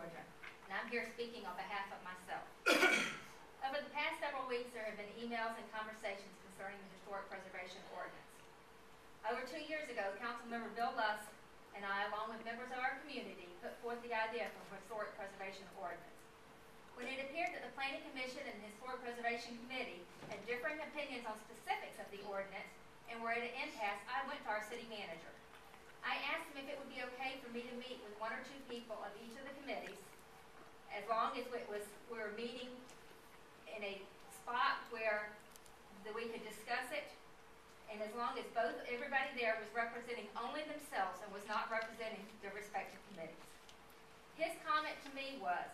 Georgia, and I'm here speaking on behalf of myself. Over the past several weeks, there have been emails and conversations concerning the Historic Preservation Ordinance. Over 2 years ago, Councilmember Bill Lusk and I, along with members of our community, put forth the idea for a Historic Preservation Ordinance. When it appeared that the Planning Commission and the Historic Preservation Committee had differing opinions on specifics of the ordinance and were at an impasse, I went to our city manager. I asked him if it would be okay for me to meet with 1 or 2 people of each of the committees, as long as we were meeting in a spot where we could discuss it, and as long as everybody there was representing only themselves and was not representing their respective committees. His comment to me was,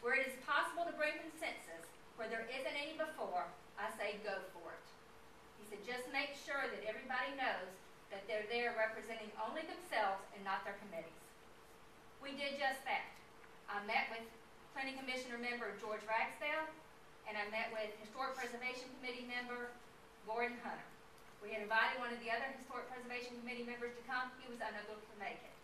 where it is possible to bring consensus, where there isn't any before, I say go for it. He said, just make sure that everybody knows that they're there representing only themselves and not their committees. We did just that. I met with Planning Commissioner member George Ragsdale, and I met with Historic Preservation Committee member Gordon Hunter. We had invited one of the other Historic Preservation Committee members to come. He was unable to make it.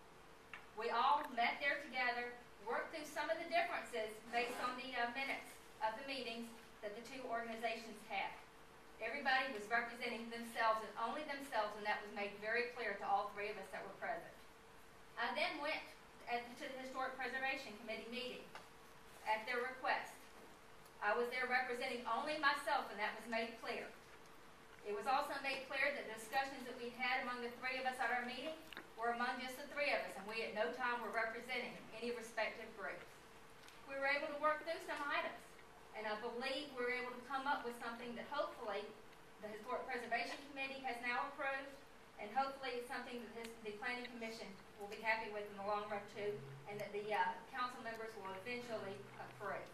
We all met there together, worked through some of the differences based on the minutes of the meetings that the 2 organizations had. Everybody was representing themselves and only themselves, and that was made very clear to all 3 of us that were present. I then went to the Historic Preservation Committee meeting at their request. I was there representing only myself, and that was made clear. It was also made clear that the discussions that we had among the 3 of us at our meeting were among just the 3 of us, and we at no time were representing any respective groups. We were able to work through some items, and I believe we were able to come up with something that hopefully the Historic Preservation Committee has now approved, and hopefully it's something that the Planning Commission will be happy with in the long run too, and that the council members will eventually approve.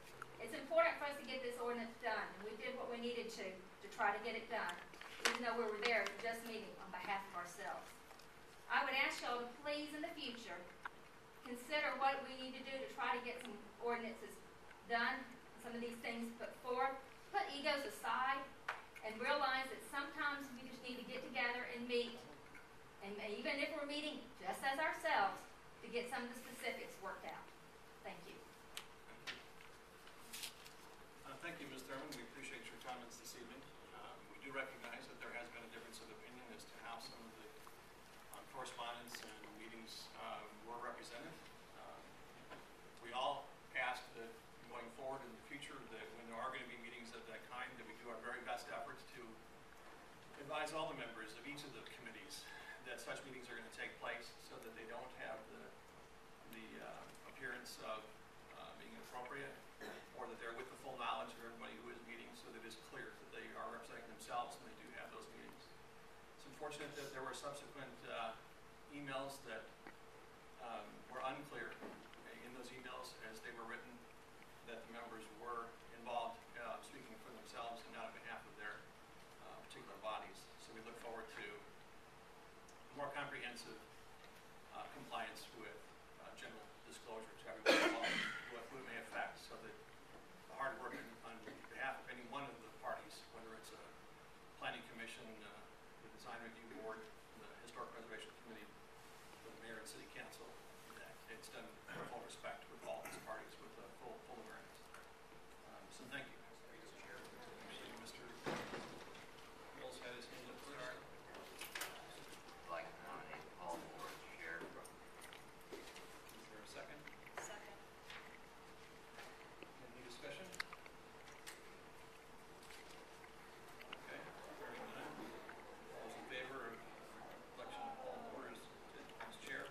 It's important for us to get this ordinance done, and we did what we needed to try to get it done, even though we were there just meeting on behalf of ourselves. I would ask y'all to please, in the future, consider what we need to do to try to get some ordinances done, some of these things put forth. Put egos aside and realize that sometimes we just need to get together and meet, and even if we're meeting just as ourselves, to get some of the specifics worked out. Thank you. Thank you, Ms. Thurman. We appreciate your comments this evening. We do recognize that there has been a difference of opinion as to how some of the correspondence and meetings were represented. We all ask that going forward in the future that when there are going to be meetings of that kind, that we do our very best efforts to advise all the members of each of the committees that such meetings are going to take place, so that they don't have the appearance of being inappropriate, or that they're with the full knowledge of everybody who is meeting, so that it's clear that they are representing themselves and they do have those meetings. It's unfortunate that there were subsequent emails that were unclear in those emails as they were written, that the members were involved speaking for themselves and not on behalf of their particular bodies. So we look forward to more comprehensive compliance with general disclosure to everyone involved, who it may affect, so that the hard work on behalf of any one of the parties, whether it's a Planning Commission, the Design Review Board, the Historic Preservation Committee, the Mayor and City Council, that it's done with full respect with all these parties, with full awareness. So thank you. Mr. Mills had his hand up first. I'd like to nominate Paul Moore as chair. Is there a second? Second. Any discussion? Okay, hearing none. All those in favor of election of Paul Moore as chair,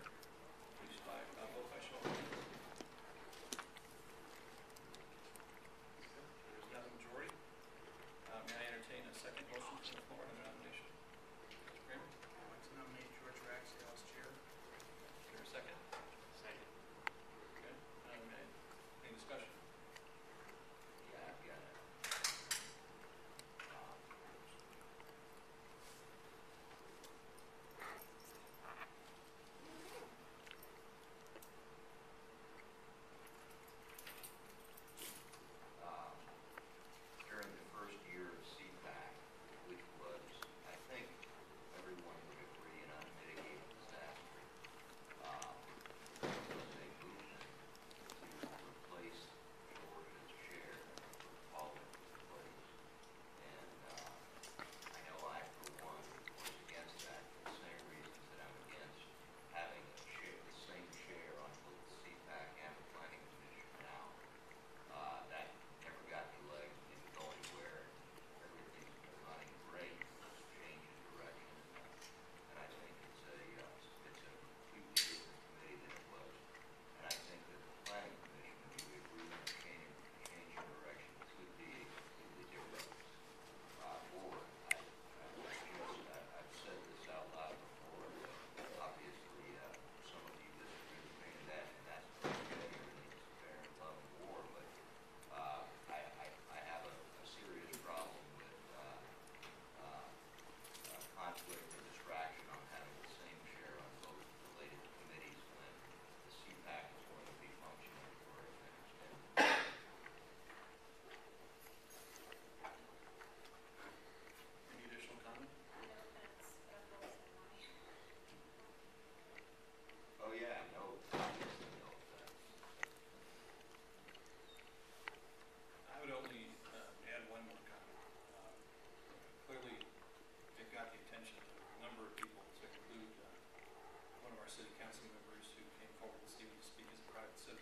please vote by show of hands. There's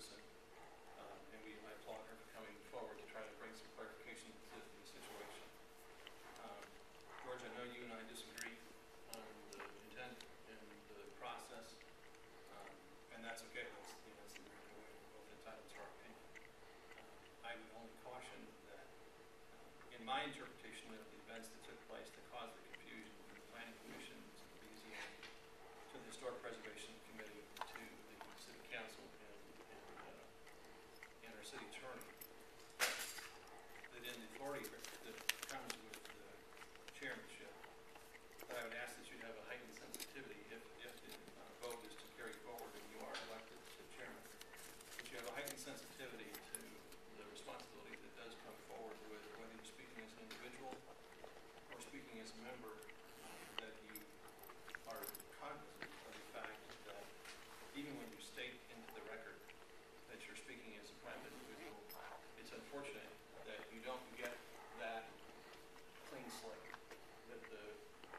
citizen. And I applaud her for coming forward to try to bring some clarification to the situation. George, I know you and I disagree on the intent and the process, and that's okay. That's the American way. We're both entitled to our opinion. I would only caution that, in my interpretation of the events that took place that caused the confusion from the Planning Commission to the BZA, to the Historic Preservation Committee, to the City Council, and our City Attorney, that in the authority that comes with the chairmanship, that I would ask that you have a heightened sensitivity if the vote is to carry forward and you are elected to chairman, that you have a heightened sensitivity to the responsibility that does come forward with whether you're speaking as an individual or speaking as a member, that you are cognizant of the fact that even when you state into the record that you're speaking as a private individual, it's unfortunate that you don't get that clean slate, that the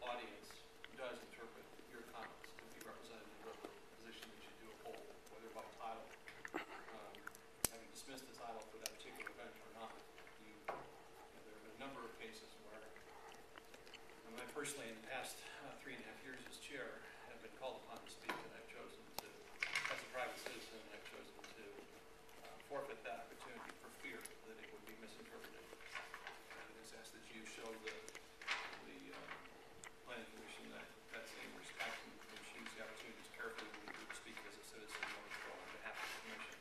audience does interpret your comments to be representative of the position that you do uphold, whether by title, having dismissed the title for that particular event or not. There have been a number of cases where I personally, in the past 3.5 years as chair, have been called upon to speak, and I've chosen to, as a private citizen, I've chosen to forfeit that opportunity for fear that it would be misinterpreted. And I just ask that you show the Planning Commission that same respect and choose the opportunities carefully when you speak as a citizen on behalf of the Commission.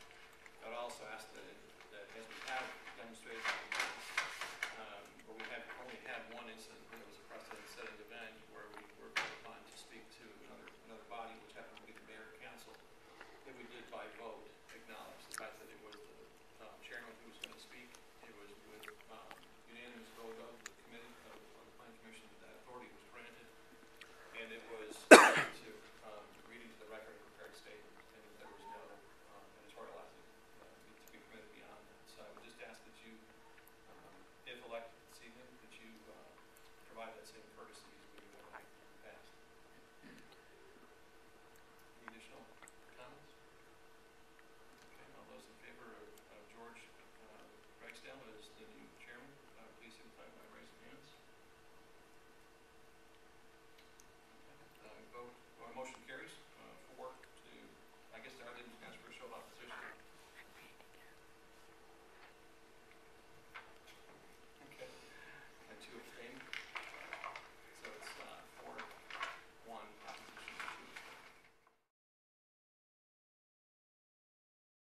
I would also ask that as we have demonstrated in the past, where we have only had one incident when it was a precedent-setting event where we were called upon to speak to another body, which happened to be the mayor and council, that we did by vote acknowledge the fact that it was the chairman who was going to speak. It was with unanimous vote of the committee, of the Planning Commission, that authority was granted, and it was to reading to the record a prepared statement, and that there was no editorializing to be permitted beyond that. So I would just ask that you, if elected this evening, that you provide that same courtesy